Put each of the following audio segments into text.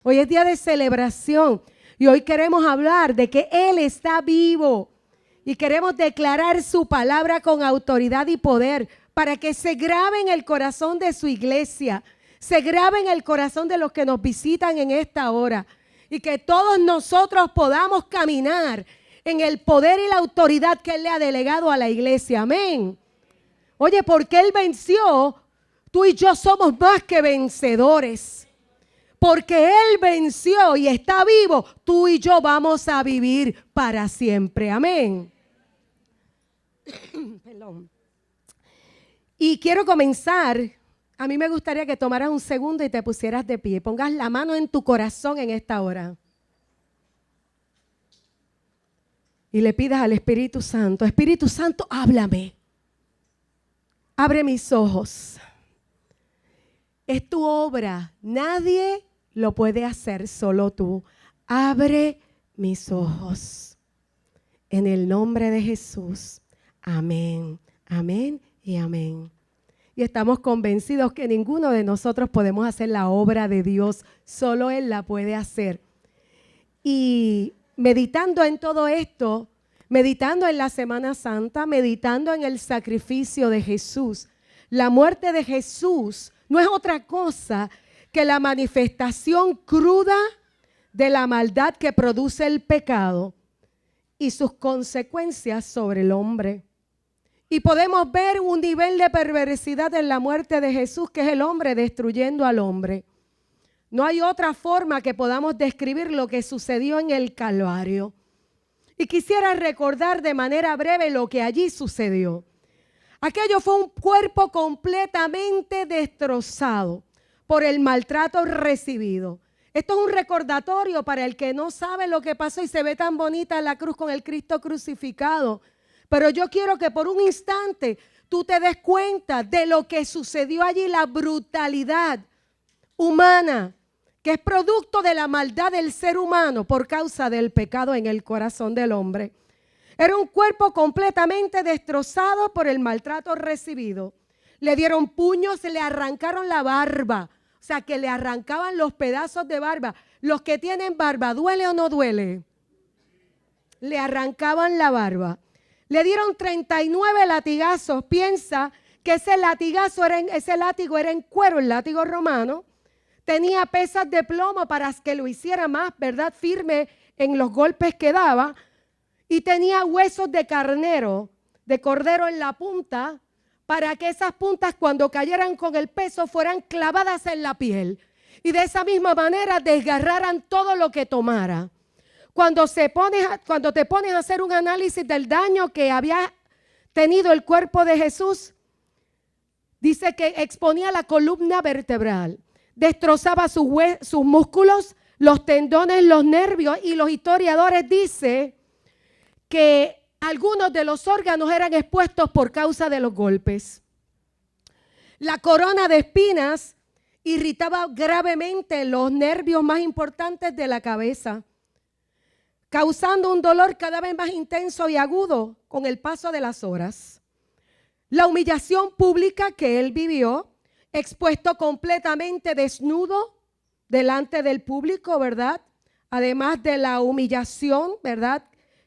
Hoy es día de celebración y hoy queremos hablar de que Él está vivo y queremos declarar su palabra con autoridad y poder para que se grabe en el corazón de su iglesia, se grabe en el corazón de los que nos visitan en esta hora y que todos nosotros podamos caminar en el poder y la autoridad que Él le ha delegado a la iglesia. Amén. Oye, porque Él venció, tú y yo somos más que vencedores. Porque Él venció y está vivo, tú y yo vamos a vivir para siempre. Amén. Perdón. Y quiero comenzar. A mí me gustaría que tomaras un segundo y te pusieras de pie. Pongas la mano en tu corazón en esta hora. Y le pidas al Espíritu Santo, Espíritu Santo, háblame. Abre mis ojos. Es tu obra. Nadie lo puede hacer, solo tú. Abre mis ojos. En el nombre de Jesús. Amén, amén y amén. Y estamos convencidos que ninguno de nosotros podemos hacer la obra de Dios. Solo Él la puede hacer. Y meditando en todo esto, meditando en la Semana Santa, meditando en el sacrificio de Jesús, la muerte de Jesús no es otra cosa que la manifestación cruda de la maldad que produce el pecado y sus consecuencias sobre el hombre. Y podemos ver un nivel de perversidad en la muerte de Jesús, que es el hombre destruyendo al hombre. No hay otra forma que podamos describir lo que sucedió en el Calvario. Y quisiera recordar de manera breve lo que allí sucedió. Aquello fue un cuerpo completamente destrozado por el maltrato recibido. Esto es un recordatorio para el que no sabe lo que pasó y se ve tan bonita la cruz con el Cristo crucificado. Pero yo quiero que por un instante tú te des cuenta de lo que sucedió allí, la brutalidad humana, que es producto de la maldad del ser humano por causa del pecado en el corazón del hombre. Era un cuerpo completamente destrozado por el maltrato recibido. Le dieron puños, le arrancaron la barba. O sea, que le arrancaban los pedazos de barba. Los que tienen barba, ¿duele o no duele? Le arrancaban la barba. Le dieron 39 latigazos. Piensa que ese látigo era en cuero, el látigo romano. Tenía pesas de plomo para que lo hiciera más, ¿verdad?, firme en los golpes que daba. Y tenía huesos de cordero en la punta, para que esas puntas cuando cayeran con el peso fueran clavadas en la piel. Y de esa misma manera desgarraran todo lo que tomara. Cuando te pones a hacer un análisis del daño que había tenido el cuerpo de Jesús, dice que exponía la columna vertebral, destrozaba sus músculos, los tendones, los nervios, y los historiadores dicen que algunos de los órganos eran expuestos por causa de los golpes. La corona de espinas irritaba gravemente los nervios más importantes de la cabeza, causando un dolor cada vez más intenso y agudo con el paso de las horas. La humillación pública que él vivió, expuesto completamente desnudo delante del público, ¿verdad? Además de la humillación, ¿verdad?,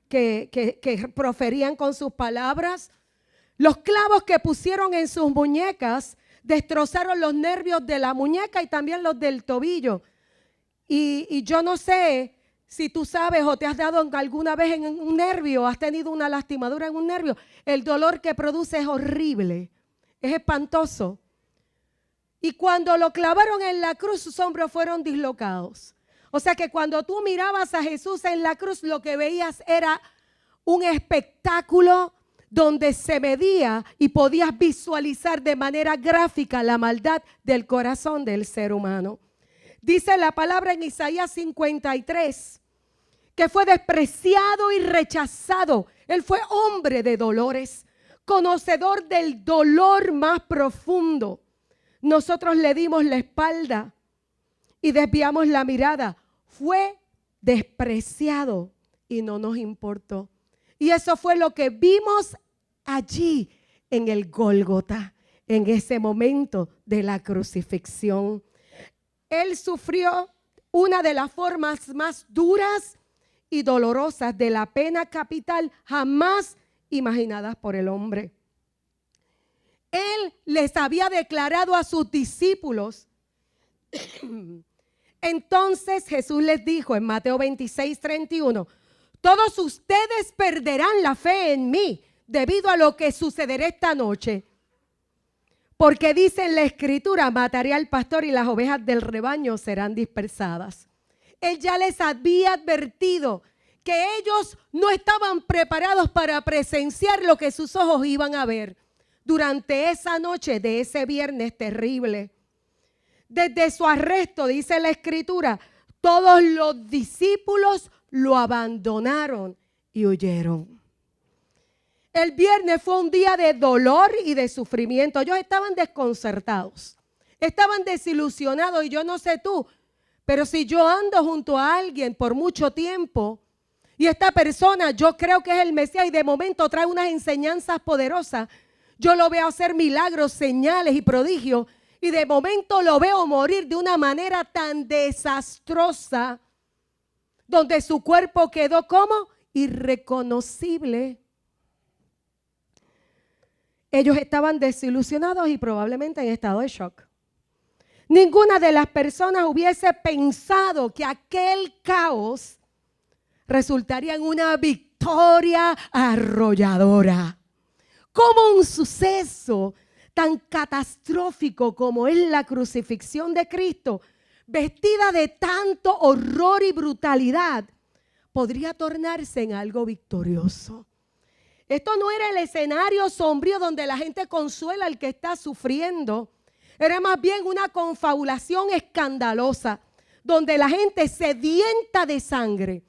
que proferían con sus palabras. Los clavos que pusieron en sus muñecas destrozaron los nervios de la muñeca y también los del tobillo. Y yo no sé si tú sabes o te has dado alguna vez en un nervio, has tenido una lastimadura en un nervio. El dolor que produce es horrible, es espantoso. Y cuando lo clavaron en la cruz, sus hombros fueron dislocados. O sea que cuando tú mirabas a Jesús en la cruz, lo que veías era un espectáculo donde se medía y podías visualizar de manera gráfica la maldad del corazón del ser humano. Dice la palabra en Isaías 53, que fue despreciado y rechazado. Él fue hombre de dolores, conocedor del dolor más profundo. Nosotros le dimos la espalda y desviamos la mirada. Fue despreciado y no nos importó. Y eso fue lo que vimos allí en el Gólgota, en ese momento de la crucifixión. Él sufrió una de las formas más duras y dolorosas de la pena capital jamás imaginadas por el hombre. Él les había declarado a sus discípulos. Entonces Jesús les dijo en Mateo 26:31, todos ustedes perderán la fe en mí debido a lo que sucederá esta noche. Porque dice en la Escritura, mataré al pastor y las ovejas del rebaño serán dispersadas. Él ya les había advertido que ellos no estaban preparados para presenciar lo que sus ojos iban a ver durante esa noche de ese viernes terrible. Desde su arresto, dice la Escritura, todos los discípulos lo abandonaron y huyeron. El viernes fue un día de dolor y de sufrimiento. Ellos estaban desconcertados, estaban desilusionados y yo no sé tú, pero si yo ando junto a alguien por mucho tiempo y esta persona yo creo que es el Mesías y de momento trae unas enseñanzas poderosas, yo lo veo hacer milagros, señales y prodigios y de momento lo veo morir de una manera tan desastrosa donde su cuerpo quedó como irreconocible. Ellos estaban desilusionados y probablemente en estado de shock. Ninguna de las personas hubiese pensado que aquel caos resultaría en una victoria arrolladora. Como un suceso tan catastrófico como es la crucifixión de Cristo, vestida de tanto horror y brutalidad, podría tornarse en algo victorioso. Esto no era el escenario sombrío donde la gente consuela al que está sufriendo. Era más bien una confabulación escandalosa, donde la gente sedienta de sangre.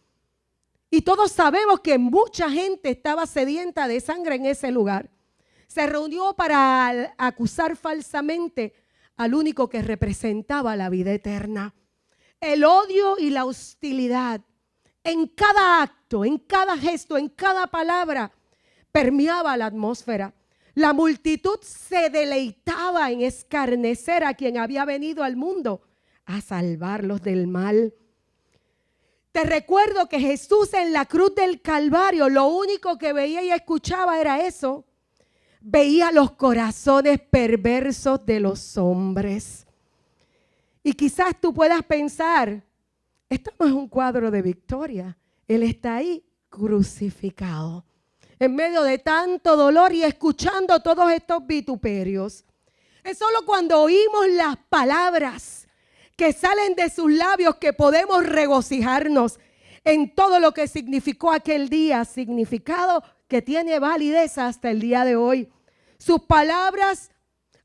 Y todos sabemos que mucha gente estaba sedienta de sangre en ese lugar. Se reunió para acusar falsamente al único que representaba la vida eterna. El odio y la hostilidad en cada acto, en cada gesto, en cada palabra permeaba la atmósfera. La multitud se deleitaba en escarnecer a quien había venido al mundo a salvarlos del mal. Te recuerdo que Jesús en la cruz del Calvario lo único que veía y escuchaba era eso. Veía los corazones perversos de los hombres. Y quizás tú puedas pensar, esto no es un cuadro de victoria. Él está ahí crucificado, en medio de tanto dolor y escuchando todos estos vituperios. Es solo cuando oímos las palabras que salen de sus labios que podemos regocijarnos en todo lo que significó aquel día, significado que tiene validez hasta el día de hoy. Sus palabras,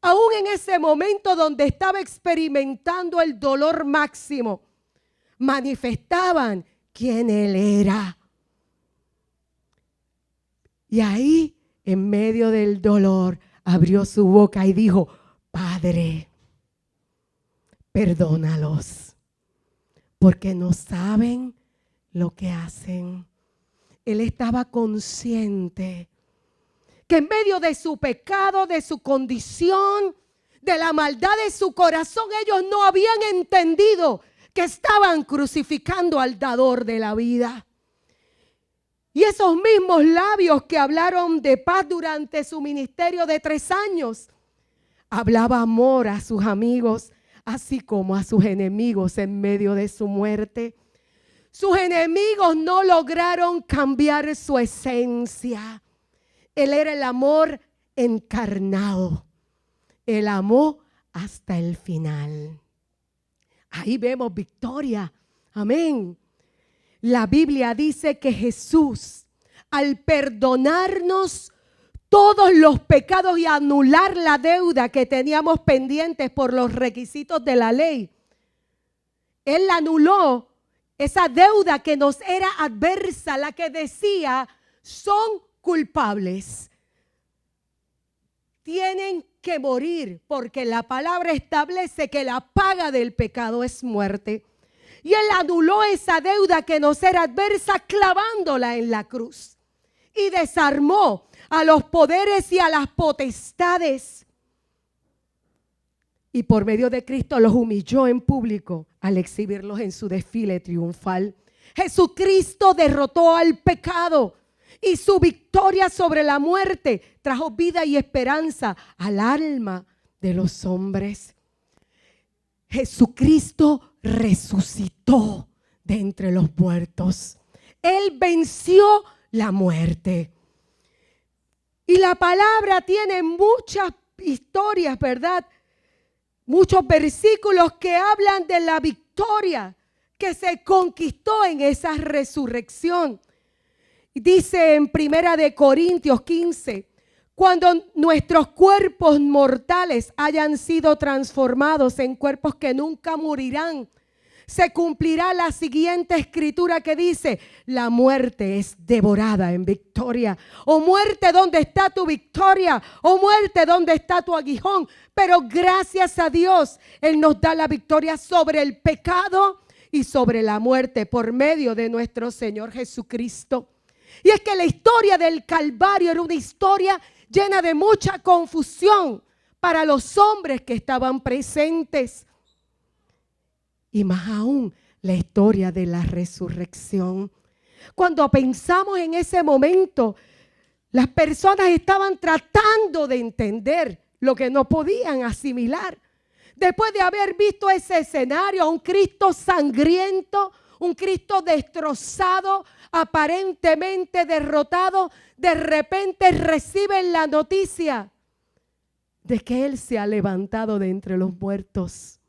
aún en ese momento donde estaba experimentando el dolor máximo, manifestaban quién Él era. Y ahí, en medio del dolor, abrió su boca y dijo, Padre, perdónalos, porque no saben lo que hacen. Él estaba consciente que en medio de su pecado, de su condición, de la maldad de su corazón, ellos no habían entendido que estaban crucificando al dador de la vida. Y esos mismos labios que hablaron de paz durante su ministerio de 3 años, hablaba amor a sus amigos, así como a sus enemigos en medio de su muerte. Sus enemigos no lograron cambiar su esencia. Él era el amor encarnado. Él amó hasta el final. Ahí vemos victoria. Amén. La Biblia dice que Jesús, al perdonarnos todos los pecados y anular la deuda que teníamos pendientes por los requisitos de la ley, Él anuló esa deuda que nos era adversa, la que decía, son culpables. Tienen que morir porque la palabra establece que la paga del pecado es muerte. Y Él anuló esa deuda que nos era adversa clavándola en la cruz. Y desarmó a los poderes y a las potestades. Y por medio de Cristo los humilló en público al exhibirlos en su desfile triunfal. Jesucristo derrotó al pecado y su victoria sobre la muerte trajo vida y esperanza al alma de los hombres. Jesucristo resucitó de entre los muertos. Él venció la muerte. Y la palabra tiene muchas historias, ¿verdad? Muchos versículos que hablan de la victoria que se conquistó en esa resurrección. Dice en 1 Corintios 15, cuando nuestros cuerpos mortales hayan sido transformados en cuerpos que nunca morirán, se cumplirá la siguiente escritura que dice: la muerte es devorada en victoria. Oh muerte, ¿dónde está tu victoria? Oh muerte, ¿dónde está tu aguijón? Pero gracias a Dios, Él nos da la victoria sobre el pecado y sobre la muerte por medio de nuestro Señor Jesucristo. Y es que la historia del Calvario era una historia llena de mucha confusión para los hombres que estaban presentes. Y más aún, la historia de la resurrección. Cuando pensamos en ese momento, las personas estaban tratando de entender lo que no podían asimilar. Después de haber visto ese escenario, un Cristo sangriento, un Cristo destrozado, aparentemente derrotado, de repente reciben la noticia de que Él se ha levantado de entre los muertos.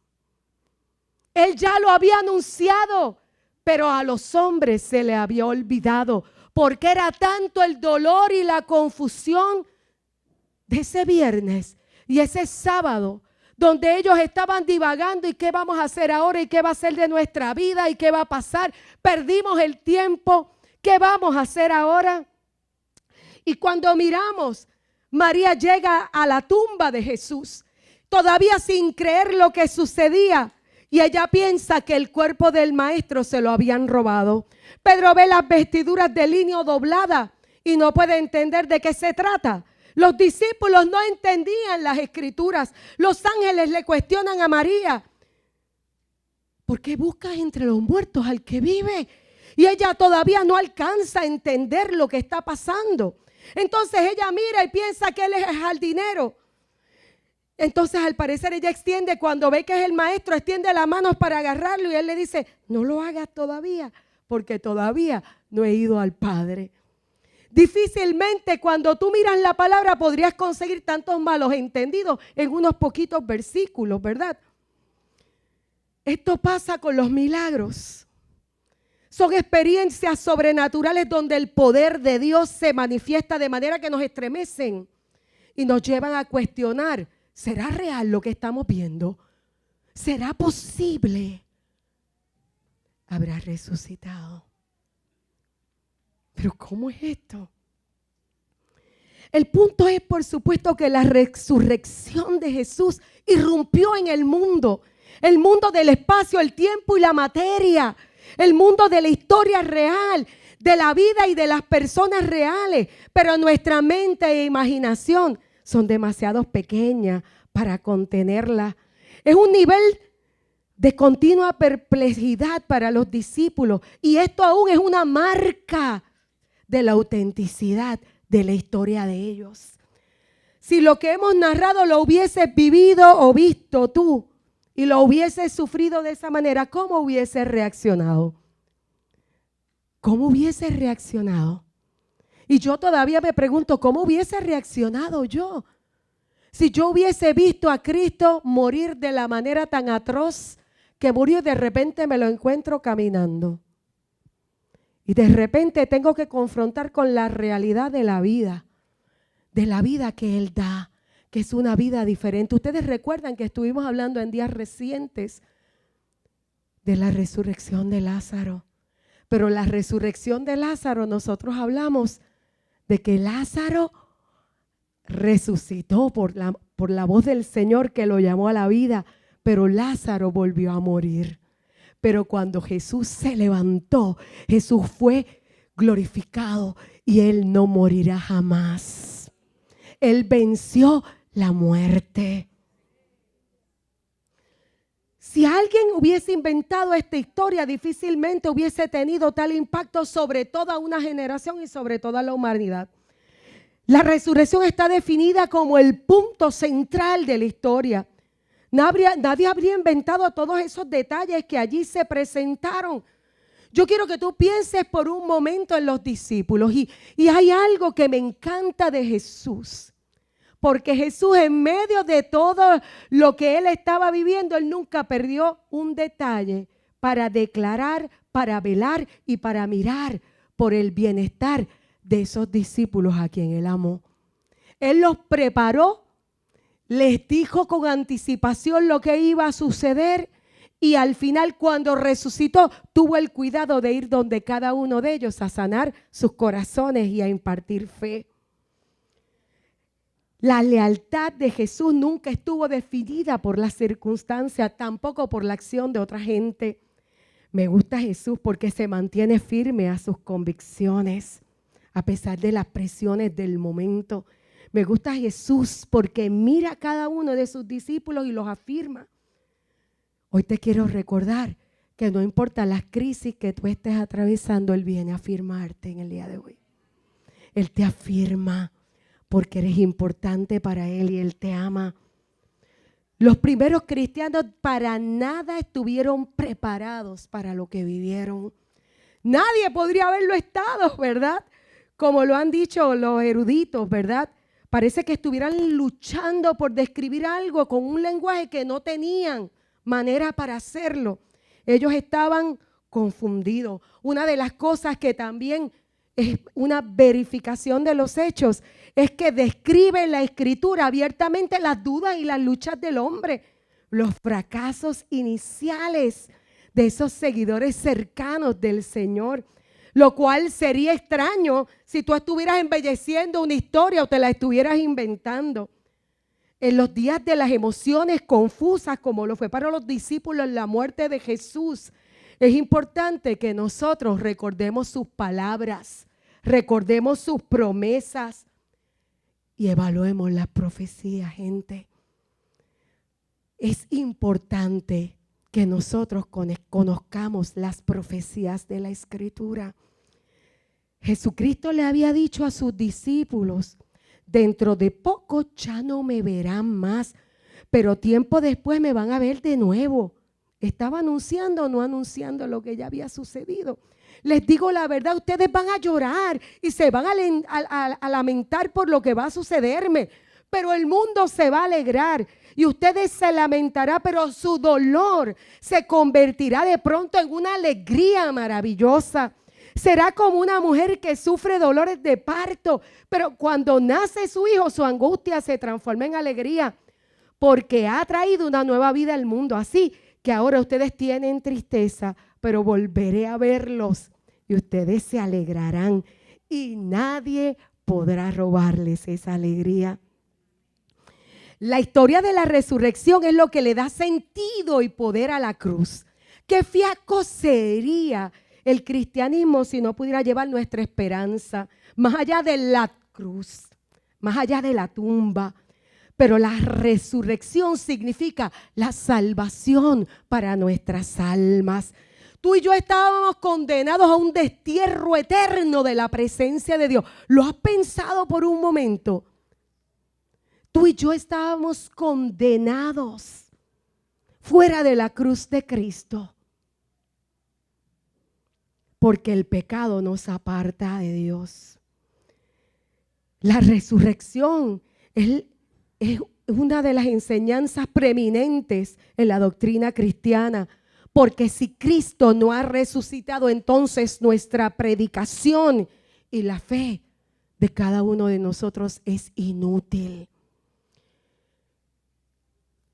Él ya lo había anunciado, pero a los hombres se le había olvidado, porque era tanto el dolor y la confusión de ese viernes y ese sábado, donde ellos estaban divagando y qué vamos a hacer ahora y qué va a ser de nuestra vida y qué va a pasar. Perdimos el tiempo, ¿qué vamos a hacer ahora? Y cuando miramos, María llega a la tumba de Jesús, todavía sin creer lo que sucedía. Y ella piensa que el cuerpo del maestro se lo habían robado. Pedro ve las vestiduras de lino dobladas y no puede entender de qué se trata. Los discípulos no entendían las escrituras. Los ángeles le cuestionan a María: ¿por qué buscas entre los muertos al que vive? Y ella todavía no alcanza a entender lo que está pasando. Entonces ella mira y piensa que él es el jardinero. Entonces al parecer ella extiende, cuando ve que es el maestro, extiende las manos para agarrarlo y él le dice: no lo hagas todavía, porque todavía no he ido al Padre. Difícilmente cuando tú miras la palabra podrías conseguir tantos malos entendidos en unos poquitos versículos, ¿verdad? Esto pasa con los milagros. Son experiencias sobrenaturales donde el poder de Dios se manifiesta de manera que nos estremecen y nos llevan a cuestionar: ¿será real lo que estamos viendo? ¿Será posible? ¿Habrá resucitado? ¿Pero cómo es esto? El punto es, por supuesto, que la resurrección de Jesús irrumpió en el mundo del espacio, el tiempo y la materia, el mundo de la historia real, de la vida y de las personas reales. Pero nuestra mente e imaginación son demasiado pequeñas para contenerla. Es un nivel de continua perplejidad para los discípulos, y esto aún es una marca de la autenticidad de la historia de ellos. Si lo que hemos narrado lo hubieses vivido o visto tú y lo hubieses sufrido de esa manera, ¿cómo hubieses reaccionado? ¿Cómo hubieses reaccionado? Y yo todavía me pregunto, ¿cómo hubiese reaccionado yo? Si yo hubiese visto a Cristo morir de la manera tan atroz que murió y de repente me lo encuentro caminando. Y de repente tengo que confrontar con la realidad de la vida que Él da, que es una vida diferente. Ustedes recuerdan que estuvimos hablando en días recientes de la resurrección de Lázaro. Pero la resurrección de Lázaro, nosotros hablamos de que Lázaro resucitó por la voz del Señor que lo llamó a la vida, pero Lázaro volvió a morir. Pero cuando Jesús se levantó, Jesús fue glorificado y Él no morirá jamás. Él venció la muerte. Si alguien hubiese inventado esta historia, difícilmente hubiese tenido tal impacto sobre toda una generación y sobre toda la humanidad. La resurrección está definida como el punto central de la historia. Nadie habría inventado todos esos detalles que allí se presentaron. Yo quiero que tú pienses por un momento en los discípulos. Y hay algo que me encanta de Jesús. Porque Jesús, en medio de todo lo que él estaba viviendo, él nunca perdió un detalle para declarar, para velar y para mirar por el bienestar de esos discípulos a quien él amó. Él los preparó, les dijo con anticipación lo que iba a suceder y al final, cuando resucitó, tuvo el cuidado de ir donde cada uno de ellos a sanar sus corazones y a impartir fe. La lealtad de Jesús nunca estuvo definida por las circunstancias, tampoco por la acción de otra gente. Me gusta Jesús porque se mantiene firme a sus convicciones, a pesar de las presiones del momento. Me gusta Jesús porque mira a cada uno de sus discípulos y los afirma. Hoy te quiero recordar que no importa las crisis que tú estés atravesando, Él viene a afirmarte en el día de hoy. Él te afirma porque eres importante para Él y Él te ama. Los primeros cristianos para nada estuvieron preparados para lo que vivieron. Nadie podría haberlo estado, ¿verdad? Como lo han dicho los eruditos, ¿verdad? Parece que estuvieran luchando por describir algo con un lenguaje que no tenían manera para hacerlo. Ellos estaban confundidos. Una de las cosas que también es una verificación de los hechos es que describe la Escritura abiertamente las dudas y las luchas del hombre, los fracasos iniciales de esos seguidores cercanos del Señor, lo cual sería extraño si tú estuvieras embelleciendo una historia o te la estuvieras inventando. En los días de las emociones confusas, como lo fue para los discípulos en la muerte de Jesús, es importante que nosotros recordemos sus palabras, recordemos sus promesas y evaluemos las profecías, gente. Es importante que nosotros conozcamos las profecías de la Escritura. Jesucristo le había dicho a sus discípulos: dentro de poco ya no me verán más, pero tiempo después me van a ver de nuevo. ¿Estaba anunciando o no anunciando lo que ya había sucedido? Les digo la verdad, ustedes van a llorar y se van a lamentar por lo que va a sucederme, pero el mundo se va a alegrar y ustedes se lamentarán, pero su dolor se convertirá de pronto en una alegría maravillosa. Será como una mujer que sufre dolores de parto, pero cuando nace su hijo, su angustia se transforma en alegría, porque ha traído una nueva vida al mundo. Así que ahora ustedes tienen tristeza, pero volveré a verlos y ustedes se alegrarán y nadie podrá robarles esa alegría. La historia de la resurrección es lo que le da sentido y poder a la cruz. Qué fiasco sería el cristianismo si no pudiera llevar nuestra esperanza más allá de la cruz, más allá de la tumba. Pero la resurrección significa la salvación para nuestras almas. Tú y yo estábamos condenados a un destierro eterno de la presencia de Dios. ¿Lo has pensado por un momento? Tú y yo estábamos condenados fuera de la cruz de Cristo, porque el pecado nos aparta de Dios. La resurrección es una de las enseñanzas preeminentes en la doctrina cristiana, porque si Cristo no ha resucitado, entonces nuestra predicación y la fe de cada uno de nosotros es inútil.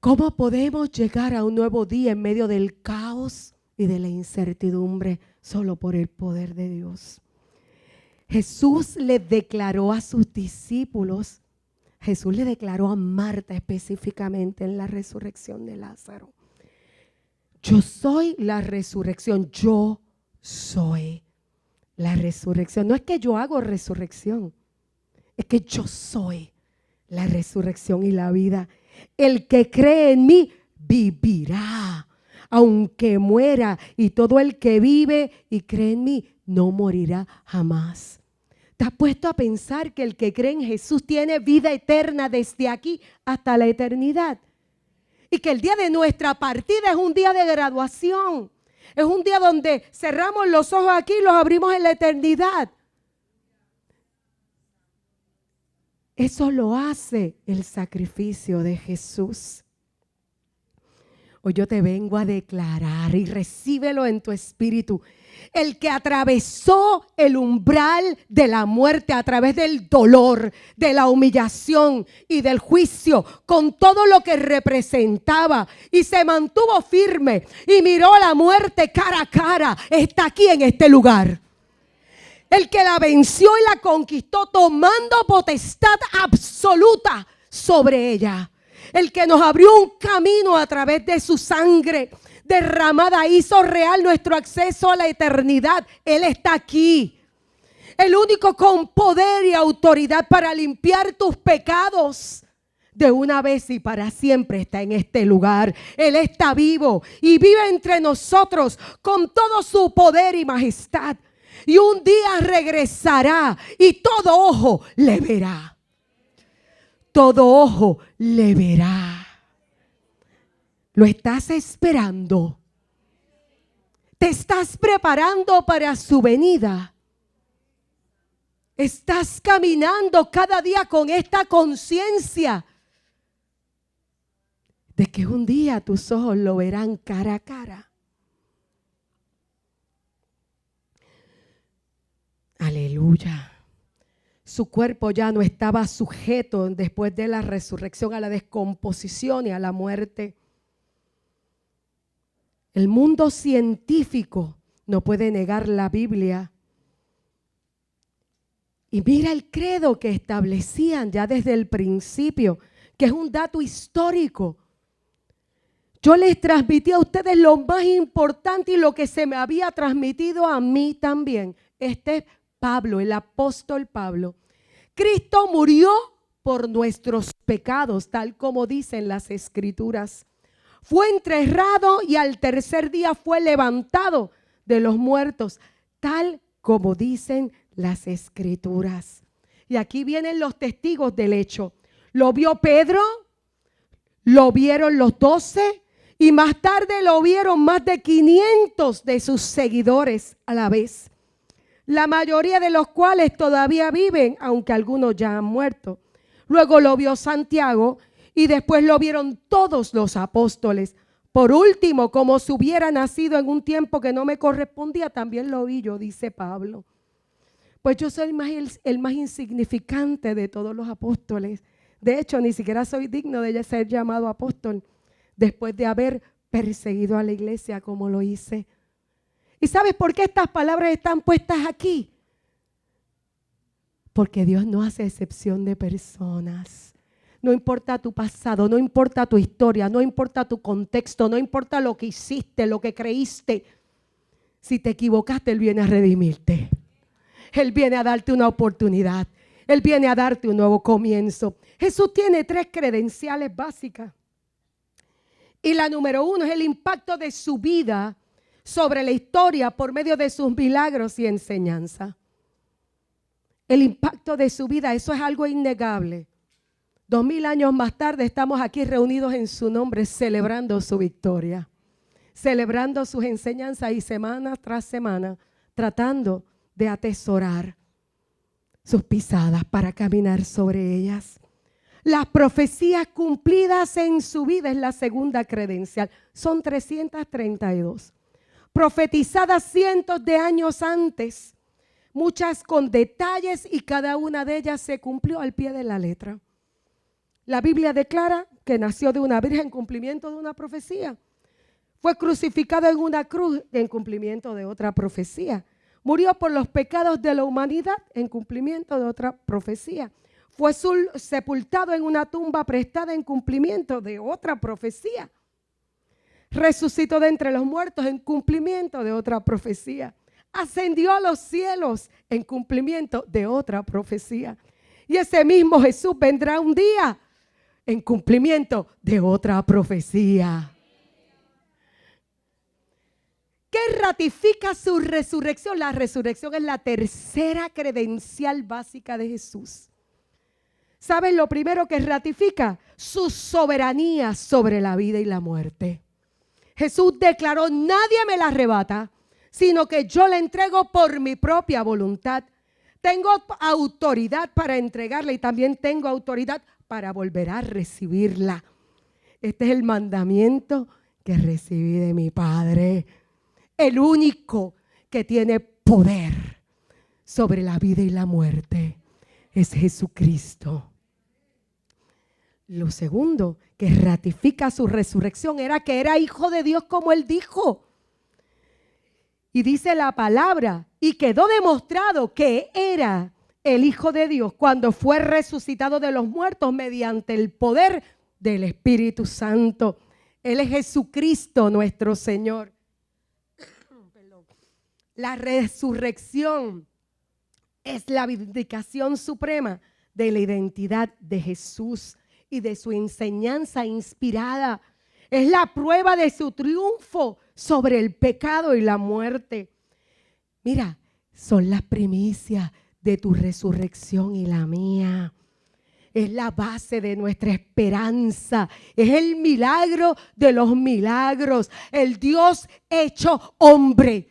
¿Cómo podemos llegar a un nuevo día en medio del caos y de la incertidumbre? Solo por el poder de Dios. Jesús le declaró a sus discípulos, Jesús le declaró a Marta específicamente en la resurrección de Lázaro: yo soy la resurrección, yo soy la resurrección. No es que yo hago resurrección, es que yo soy la resurrección y la vida. El que cree en mí vivirá, aunque muera, y todo el que vive y cree en mí no morirá jamás. ¿Te has puesto a pensar que el que cree en Jesús tiene vida eterna desde aquí hasta la eternidad? Y que el día de nuestra partida es un día de graduación. Es un día donde cerramos los ojos aquí y los abrimos en la eternidad. Eso lo hace el sacrificio de Jesús. Hoy yo te vengo a declarar y recíbelo en tu espíritu. El que atravesó el umbral de la muerte a través del dolor, de la humillación y del juicio, con todo lo que representaba, y se mantuvo firme y miró a la muerte cara a cara, está aquí en este lugar. El que la venció y la conquistó tomando potestad absoluta sobre ella. El que nos abrió un camino a través de su sangre derramada, hizo real nuestro acceso a la eternidad. Él está aquí. El único con poder y autoridad para limpiar tus pecados de una vez y para siempre está en este lugar. Él está vivo y vive entre nosotros con todo su poder y majestad. Y un día regresará y todo ojo le verá. Todo ojo le verá. ¿Lo estás esperando? ¿Te estás preparando para su venida? ¿Estás caminando cada día con esta conciencia de que un día tus ojos lo verán cara a cara? Aleluya. Su cuerpo ya no estaba sujeto después de la resurrección a la descomposición y a la muerte. El mundo científico no puede negar la Biblia. Y mira el credo que establecían ya desde el principio, que es un dato histórico. Yo les transmití a ustedes lo más importante y lo que se me había transmitido a mí también. Este es Pablo, el apóstol Pablo. Cristo murió por nuestros pecados, tal como dicen las Escrituras. Fue enterrado y al tercer día fue levantado de los muertos, tal como dicen las Escrituras. Y aquí vienen los testigos del hecho. Lo vio Pedro, lo vieron los 12 y más tarde lo vieron más de 500 de sus seguidores a la vez. La mayoría de los cuales todavía viven, aunque algunos ya han muerto. Luego lo vio Santiago y después lo vieron todos los apóstoles. Por último, como si hubiera nacido en un tiempo que no me correspondía, también lo vi yo, dice Pablo. Pues yo soy el más insignificante de todos los apóstoles. De hecho, ni siquiera soy digno de ser llamado apóstol después de haber perseguido a la iglesia como lo hice. ¿Y sabes por qué estas palabras están puestas aquí? Porque Dios no hace excepción de personas. No importa tu pasado, no importa tu historia, no importa tu contexto, no importa lo que hiciste, lo que creíste. Si te equivocaste, Él viene a redimirte. Él viene a darte una oportunidad. Él viene a darte un nuevo comienzo. Jesús tiene 3 credenciales básicas. Y la número 1 es el impacto de su vida sobre la historia por medio de sus milagros y enseñanza. El impacto de su vida, eso es algo innegable. 2000 años más tarde estamos aquí reunidos en su nombre celebrando su victoria, celebrando sus enseñanzas y semana tras semana tratando de atesorar sus pisadas para caminar sobre ellas. Las profecías cumplidas en su vida es la segunda credencial. Son 332. Profetizadas cientos de años antes, muchas con detalles y cada una de ellas se cumplió al pie de la letra. La Biblia declara que nació de una virgen en cumplimiento de una profecía. Fue crucificado en una cruz en cumplimiento de otra profecía. Murió por los pecados de la humanidad en cumplimiento de otra profecía. Fue sepultado en una tumba prestada en cumplimiento de otra profecía. Resucitó de entre los muertos en cumplimiento de otra profecía. Ascendió a los cielos en cumplimiento de otra profecía. Y ese mismo Jesús vendrá un día en cumplimiento de otra profecía. ¿Qué ratifica su resurrección? La resurrección es la tercera credencial básica de Jesús. ¿Sabes lo primero que ratifica? Su soberanía sobre la vida y la muerte. Jesús declaró: nadie me la arrebata, sino que yo la entrego por mi propia voluntad. Tengo autoridad para entregarla y también tengo autoridad para volver a recibirla. Este es el mandamiento que recibí de mi Padre. El único que tiene poder sobre la vida y la muerte es Jesucristo. Lo segundo que ratifica su resurrección era que era hijo de Dios, como Él dijo. Y dice la palabra, y quedó demostrado que era el Hijo de Dios cuando fue resucitado de los muertos mediante el poder del Espíritu Santo. Él es Jesucristo nuestro Señor. La resurrección es la vindicación suprema de la identidad de Jesús y de su enseñanza inspirada. Es la prueba de su triunfo sobre el pecado y la muerte. Mira, son las primicias de tu resurrección y la mía. Es la base de nuestra esperanza. Es el milagro de los milagros. El Dios hecho hombre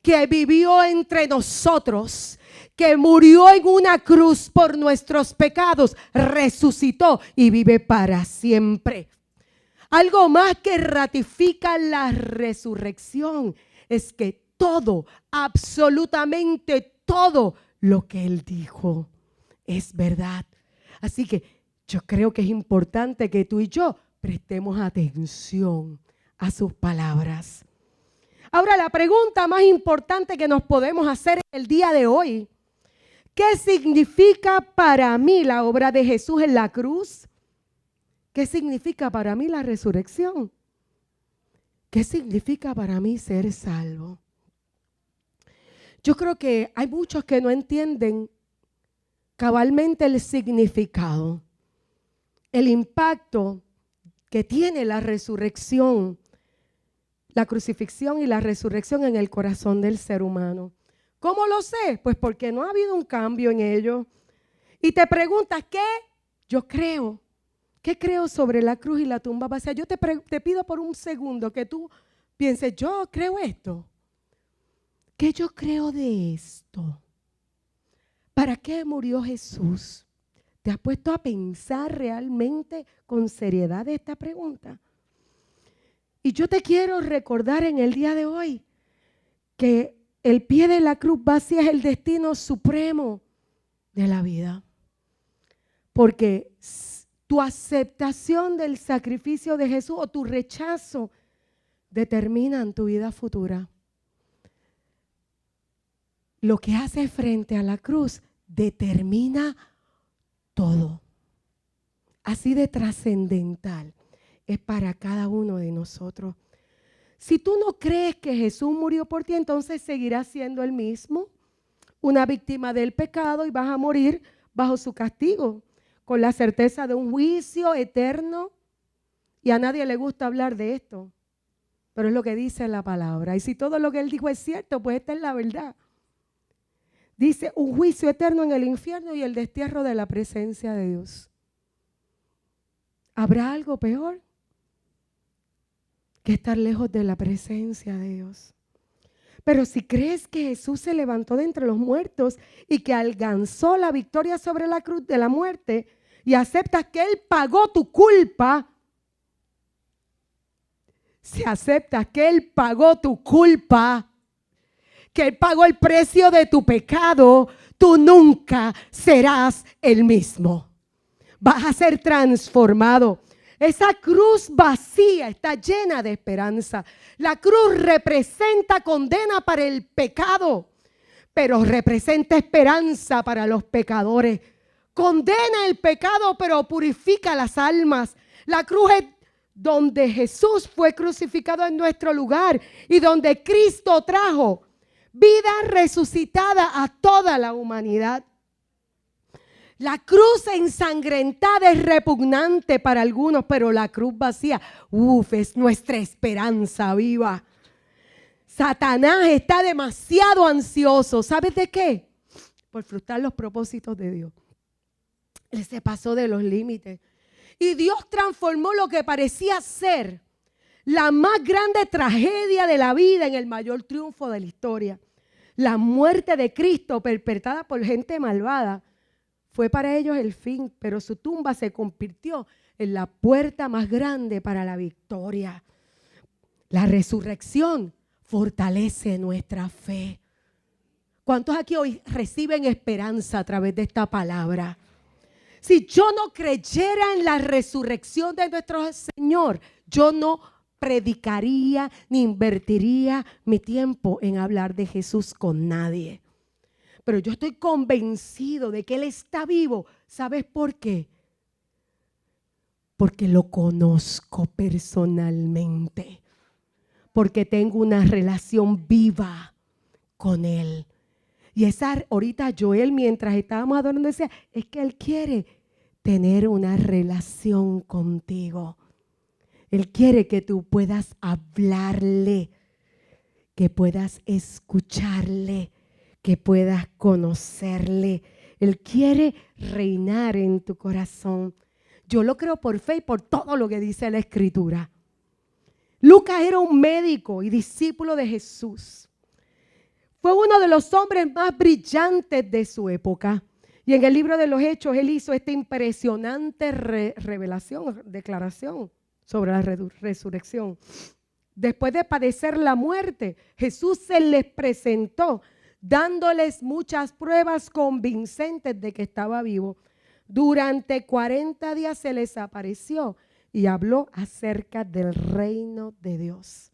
que vivió entre nosotros, que murió en una cruz por nuestros pecados, resucitó y vive para siempre. Algo más que ratifica la resurrección es que todo, absolutamente todo lo que Él dijo es verdad. Así que yo creo que es importante que tú y yo prestemos atención a sus palabras. Ahora, la pregunta más importante que nos podemos hacer el día de hoy: ¿qué significa para mí la obra de Jesús en la cruz? ¿Qué significa para mí la resurrección? ¿Qué significa para mí ser salvo? Yo creo que hay muchos que no entienden cabalmente el significado, el impacto que tiene la resurrección, la crucifixión y la resurrección en el corazón del ser humano. ¿Cómo lo sé? Pues porque no ha habido un cambio en ello. Y te preguntas, ¿qué yo creo? ¿Qué creo sobre la cruz y la tumba vacía? Yo te pido por un segundo que tú pienses, yo creo esto. ¿Qué yo creo de esto? ¿Para qué murió Jesús? ¿Te has puesto a pensar realmente con seriedad esta pregunta? Y yo te quiero recordar en el día de hoy que el pie de la cruz vacía es el destino supremo de la vida. Porque tu aceptación del sacrificio de Jesús o tu rechazo determinan tu vida futura. Lo que haces frente a la cruz determina todo. Así de trascendental es para cada uno de nosotros. Si tú no crees que Jesús murió por ti, entonces seguirás siendo el mismo, una víctima del pecado, y vas a morir bajo su castigo, con la certeza de un juicio eterno. Y a nadie le gusta hablar de esto, pero es lo que dice la palabra. Y si todo lo que Él dijo es cierto, pues esta es la verdad. Dice un juicio eterno en el infierno y el destierro de la presencia de Dios. ¿Habrá algo peor que estar lejos de la presencia de Dios? Pero si crees que Jesús se levantó de entre los muertos y que alcanzó la victoria sobre la cruz de la muerte y aceptas que Él pagó tu culpa, si aceptas que Él pagó tu culpa, que Él pagó el precio de tu pecado, tú nunca serás el mismo. Vas a ser transformado. Esa cruz vacía está llena de esperanza. La cruz representa condena para el pecado, pero representa esperanza para los pecadores. Condena el pecado, pero purifica las almas. La cruz es donde Jesús fue crucificado en nuestro lugar y donde Cristo trajo vida resucitada a toda la humanidad. La cruz ensangrentada es repugnante para algunos, pero la cruz vacía, es nuestra esperanza viva. Satanás está demasiado ansioso. ¿Sabes de qué? Por frustrar los propósitos de Dios. Él se pasó de los límites. Y Dios transformó lo que parecía ser la más grande tragedia de la vida en el mayor triunfo de la historia. La muerte de Cristo perpetrada por gente malvada fue para ellos el fin, pero su tumba se convirtió en la puerta más grande para la victoria. La resurrección fortalece nuestra fe. ¿Cuántos aquí hoy reciben esperanza a través de esta palabra? Si yo no creyera en la resurrección de nuestro Señor, yo no predicaría ni invertiría mi tiempo en hablar de Jesús con nadie. Pero yo estoy convencido de que Él está vivo. ¿Sabes por qué? Porque lo conozco personalmente. Porque tengo una relación viva con Él. Y ahorita Joel, mientras estábamos adorando, decía, es que Él quiere tener una relación contigo. Él quiere que tú puedas hablarle, que puedas escucharle, que puedas conocerle. Él quiere reinar en tu corazón. Yo lo creo por fe y por todo lo que dice la Escritura. Lucas era un médico y discípulo de Jesús. Fue uno de los hombres más brillantes de su época. Y en el libro de los Hechos, él hizo esta impresionante declaración sobre la resurrección. Después de padecer la muerte, Jesús se les presentó, dándoles muchas pruebas convincentes de que estaba vivo. Durante 40 días se les apareció y habló acerca del reino de Dios.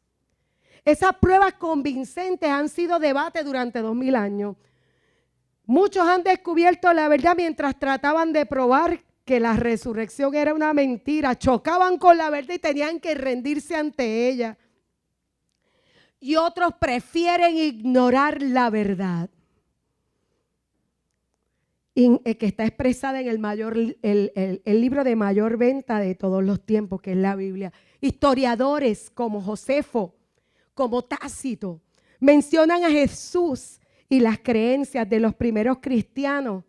Esas pruebas convincentes han sido debate durante 2000 años. Muchos han descubierto la verdad mientras trataban de probar que la resurrección era una mentira. Chocaban con la verdad y tenían que rendirse ante ella. Y otros prefieren ignorar la verdad, que está expresada en el libro de mayor venta de todos los tiempos, que es la Biblia. Historiadores como Josefo, como Tácito, mencionan a Jesús y las creencias de los primeros cristianos.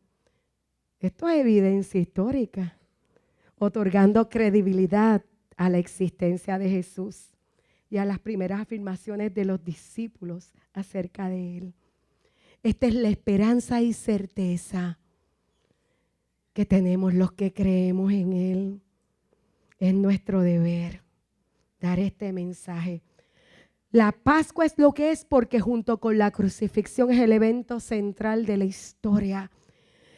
Esto es evidencia histórica, otorgando credibilidad a la existencia de Jesús y a las primeras afirmaciones de los discípulos acerca de Él. Esta es la esperanza y certeza que tenemos los que creemos en Él. Es nuestro deber dar este mensaje. La Pascua es lo que es porque junto con la crucifixión es el evento central de la historia.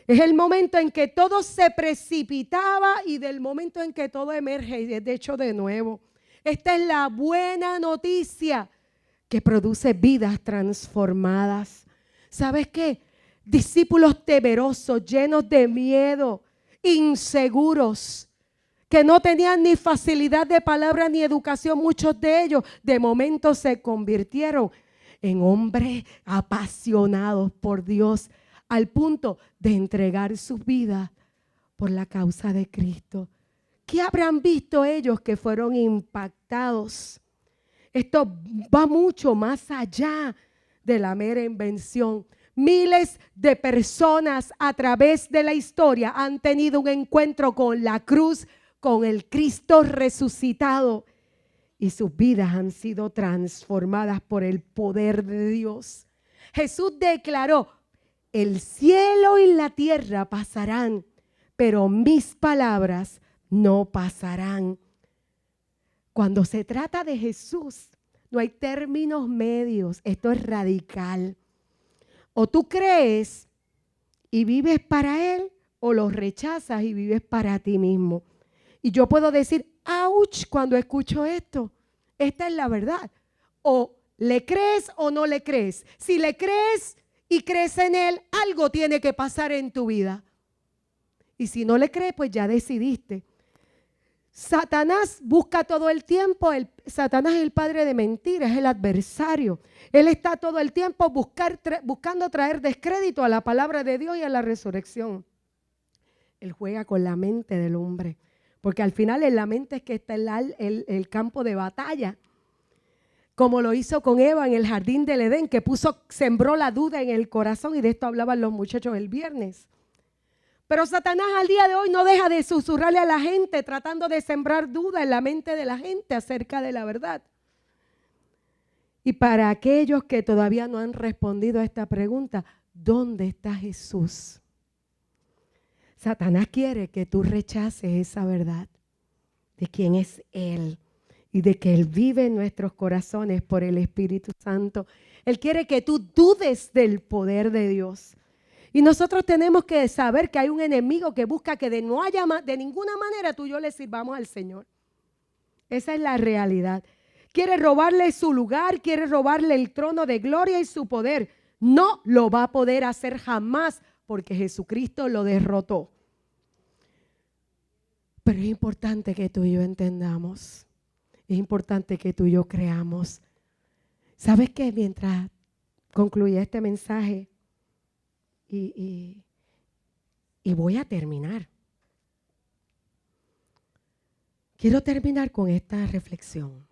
Es el momento en que todo se precipitaba y del momento en que todo emerge y es hecho de nuevo. Esta es la buena noticia que produce vidas transformadas. ¿Sabes qué? Discípulos temerosos, llenos de miedo, inseguros, que no tenían ni facilidad de palabra ni educación, muchos de ellos de momento se convirtieron en hombres apasionados por Dios al punto de entregar sus vidas por la causa de Cristo. ¿Qué habrán visto ellos que fueron impactados? Esto va mucho más allá de la mera invención. Miles de personas a través de la historia han tenido un encuentro con la cruz, con el Cristo resucitado, y sus vidas han sido transformadas por el poder de Dios. Jesús declaró: el cielo y la tierra pasarán, pero mis palabras no pasarán. Cuando se trata de Jesús, no hay términos medios. Esto es radical. O tú crees y vives para Él, o lo rechazas y vives para ti mismo. Y yo puedo decir, ¡ouch!, cuando escucho esto. Esta es la verdad. O le crees o no le crees. Si le crees y crees en Él, algo tiene que pasar en tu vida. Y si no le crees, pues ya decidiste. Satanás busca todo el tiempo, Satanás es el padre de mentiras, es el adversario. Él está todo el tiempo buscando traer descrédito a la palabra de Dios y a la resurrección. Él juega con la mente del hombre, porque al final en la mente es que está el campo de batalla. como lo hizo con Eva en el jardín del Edén, que sembró la duda en el corazón, y de esto hablaban los muchachos el viernes. Pero Satanás al día de hoy no deja de susurrarle a la gente, tratando de sembrar duda en la mente de la gente acerca de la verdad. Y para aquellos que todavía no han respondido a esta pregunta, ¿dónde está Jesús? Satanás quiere que tú rechaces esa verdad de quién es Él y de que Él vive en nuestros corazones por el Espíritu Santo. Él quiere que tú dudes del poder de Dios. Y nosotros tenemos que saber que hay un enemigo que busca que de ninguna manera tú y yo le sirvamos al Señor. Esa es la realidad. Quiere robarle su lugar, quiere robarle el trono de gloria y su poder. No lo va a poder hacer jamás porque Jesucristo lo derrotó. Pero es importante que tú y yo entendamos. Es importante que tú y yo creamos. ¿Sabes qué? Mientras concluía este mensaje y voy a terminar. Quiero terminar con esta reflexión.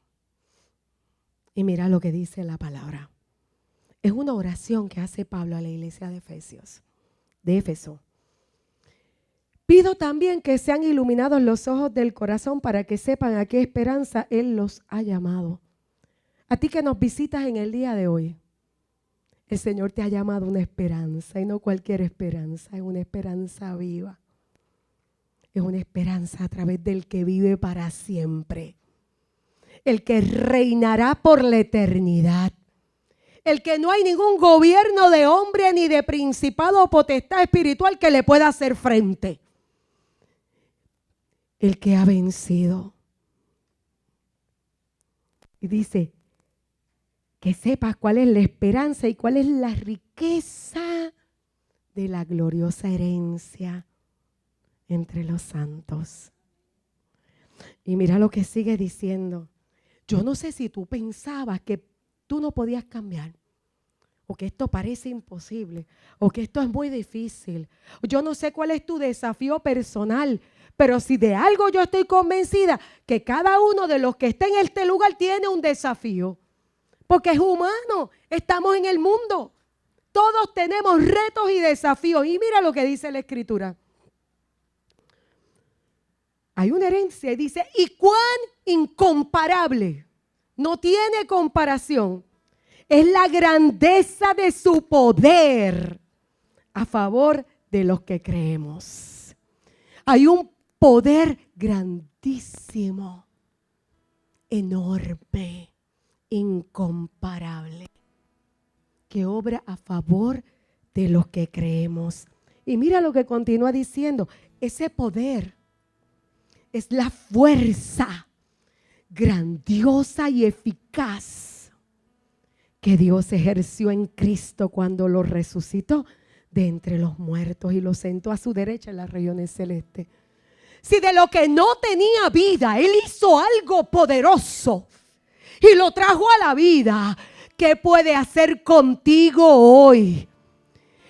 Y mira lo que dice la palabra. Es una oración que hace Pablo a la iglesia de Éfeso. Pido también que sean iluminados los ojos del corazón para que sepan a qué esperanza Él los ha llamado. A ti que nos visitas en el día de hoy, el Señor te ha llamado una esperanza, y no cualquier esperanza, es una esperanza viva. Es una esperanza a través del que vive para siempre. El que reinará por la eternidad. El que no hay ningún gobierno de hombre ni de principado o potestad espiritual que le pueda hacer frente. El que ha vencido. Y dice, que sepas cuál es la esperanza y cuál es la riqueza de la gloriosa herencia entre los santos. Y mira lo que sigue diciendo. Yo no sé si tú pensabas que tú no podías cambiar, o que esto parece imposible, o que esto es muy difícil. Yo no sé cuál es tu desafío personal, pero si de algo yo estoy convencida, que cada uno de los que está en este lugar tiene un desafío. Porque es humano, estamos en el mundo. Todos tenemos retos y desafíos. Y mira lo que dice la Escritura. Hay una herencia y dice, y cuán incomparable, no tiene comparación, es la grandeza de su poder a favor de los que creemos. Hay un poder grandísimo, enorme, incomparable, que obra a favor de los que creemos. Y mira lo que continúa diciendo, ese poder es la fuerza grandiosa y eficaz que Dios ejerció en Cristo cuando lo resucitó de entre los muertos y lo sentó a su derecha en las regiones celestes. Si de lo que no tenía vida, Él hizo algo poderoso y lo trajo a la vida, ¿qué puede hacer contigo hoy?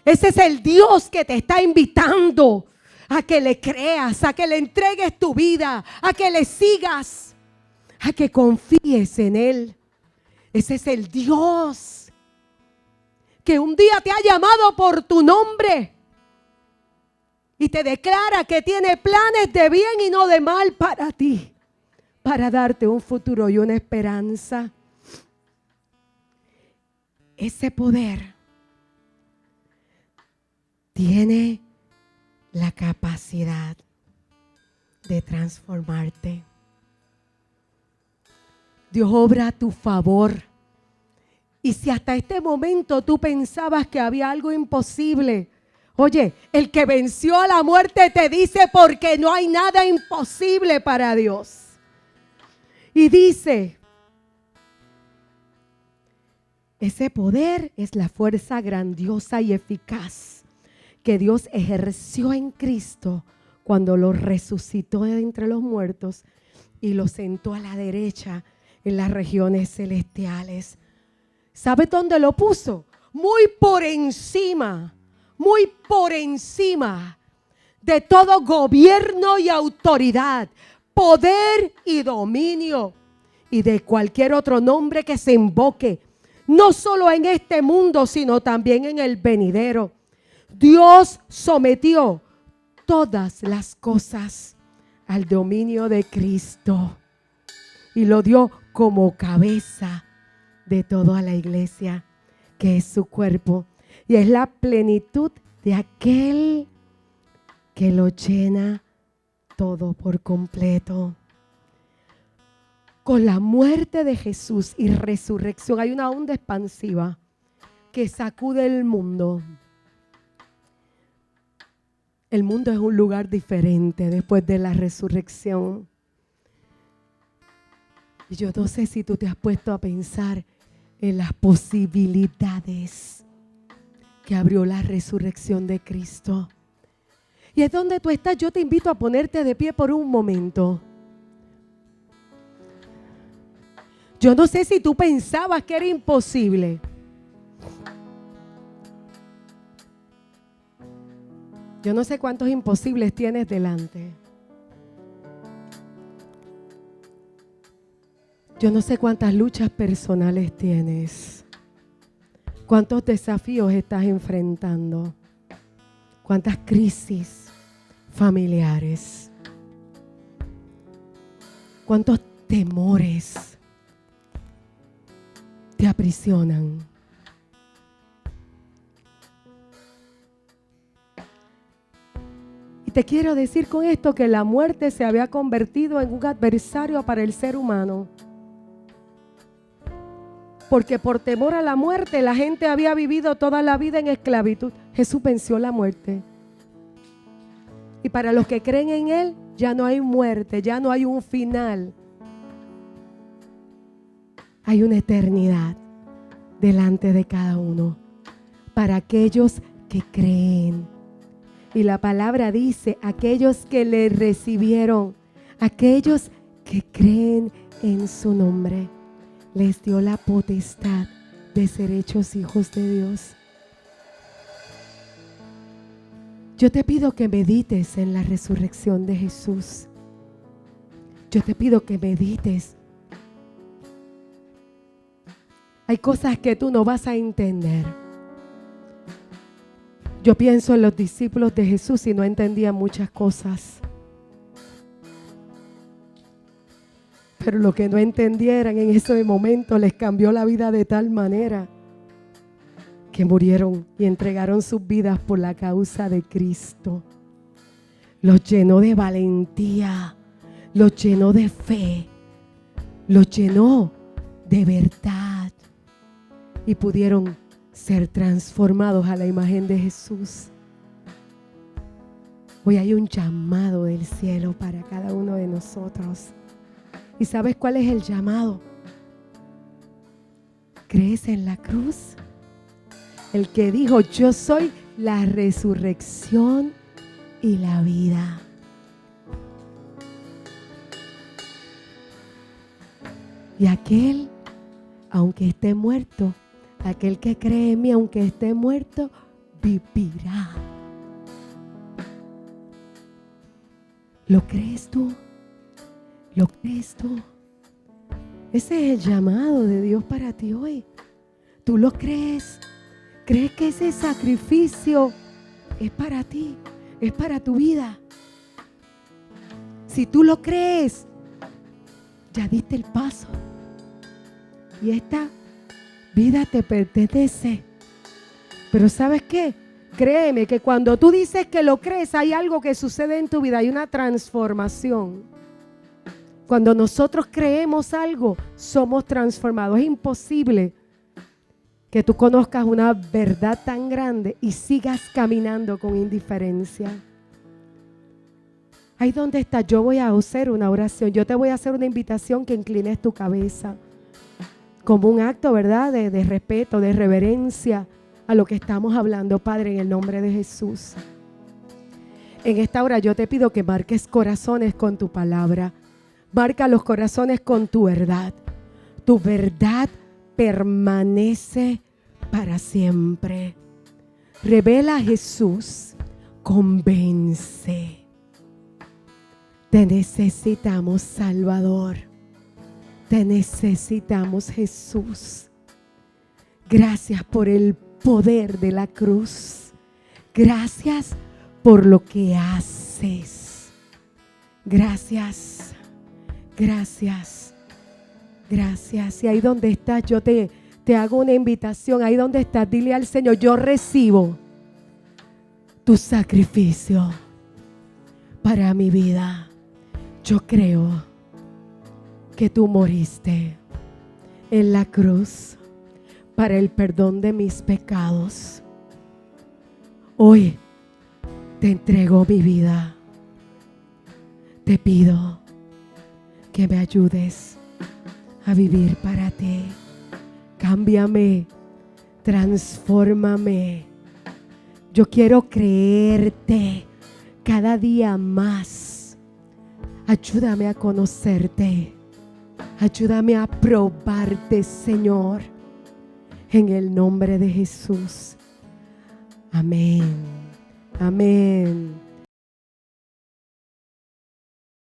Ese es el Dios que te está invitando a que le creas, a que le entregues tu vida, a que le sigas, a que confíes en Él. Ese es el Dios que un día te ha llamado por tu nombre y te declara que tiene planes de bien y no de mal para ti, para darte un futuro y una esperanza. Ese poder tiene la capacidad de transformarte. Dios obra a tu favor. Y si hasta este momento tú pensabas que había algo imposible, oye, el que venció a la muerte te dice porque no hay nada imposible para Dios. Y dice, ese poder es la fuerza grandiosa y eficaz que Dios ejerció en Cristo cuando lo resucitó de entre los muertos y lo sentó a la derecha en las regiones celestiales. ¿Sabe dónde lo puso? Muy por encima de todo gobierno y autoridad, poder y dominio. y de cualquier otro nombre que se invoque, no solo en este mundo, sino también en el venidero. Dios sometió todas las cosas al dominio de Cristo y lo dio como cabeza de toda la iglesia, que es su cuerpo, y es la plenitud de aquel que lo llena todo por completo. Con la muerte de Jesús y resurrección hay una onda expansiva que sacude el mundo. El mundo es un lugar diferente después de la resurrección. Y yo no sé si tú te has puesto a pensar en las posibilidades que abrió la resurrección de Cristo. Y es donde tú estás. Yo te invito a ponerte de pie por un momento. Yo no sé si tú pensabas que era imposible. Yo no sé cuántos imposibles tienes delante. Yo no sé cuántas luchas personales tienes. Cuántos desafíos estás enfrentando. Cuántas crisis familiares. Cuántos temores te aprisionan. Y te quiero decir con esto que la muerte se había convertido en un adversario para el ser humano. Porque por temor a la muerte la gente había vivido toda la vida en esclavitud. Jesús venció la muerte. Y para los que creen en Él, ya no hay muerte, ya no hay un final. Hay una eternidad delante de cada uno. Para aquellos que creen. Y la palabra dice, aquellos que le recibieron, aquellos que creen en su nombre, les dio la potestad de ser hechos hijos de Dios. Yo te pido que medites en la resurrección de Jesús. Yo te pido que medites. Hay cosas que tú no vas a entender. Yo pienso en los discípulos de Jesús y no entendían muchas cosas. Pero lo que no entendieran en ese momento les cambió la vida de tal manera que murieron y entregaron sus vidas por la causa de Cristo. Los llenó de valentía, los llenó de fe, los llenó de verdad y pudieron ser transformados a la imagen de Jesús. Hoy hay un llamado del cielo para cada uno de nosotros. ¿Y sabes cuál es el llamado? ¿Crees en la cruz? El que dijo, yo soy la resurrección y la vida. Y aquel, aunque esté muerto, aquel que cree en mí, aunque esté muerto, vivirá. ¿Lo crees tú? ¿Lo crees tú? Ese es el llamado de Dios para ti hoy. ¿Tú lo crees? ¿Crees que ese sacrificio es para ti? Es para tu vida. Si tú lo crees, ya diste el paso. Y esta vida te pertenece. Pero ¿sabes qué? Créeme que cuando tú dices que lo crees, hay algo que sucede en tu vida. Hay una transformación. Cuando nosotros creemos algo, somos transformados. Es imposible que tú conozcas una verdad tan grande y sigas caminando con indiferencia. Ahí donde estás, yo voy a hacer una oración. Yo te voy a hacer una invitación que inclines tu cabeza. Como un acto, ¿verdad? De respeto, de reverencia a lo que estamos hablando, Padre, en el nombre de Jesús. En esta hora yo te pido que marques corazones con tu palabra. Marca los corazones con tu verdad. Tu verdad permanece para siempre. Revela a Jesús. Convence. Te necesitamos, Salvador. Te necesitamos, Jesús. Gracias por el poder de la cruz. Gracias por lo que haces. Gracias, gracias, gracias. Y ahí donde estás, yo te hago una invitación. Ahí donde estás, dile al Señor: yo recibo tu sacrificio para mi vida. Yo creo que tú moriste en la cruz para el perdón de mis pecados. Hoy te entrego mi vida. Te pido que me ayudes a vivir para ti. Cámbiame, transfórmame. Yo quiero creerte cada día más. Ayúdame a conocerte. Ayúdame a probarte, Señor. En el nombre de Jesús. Amén. Amén.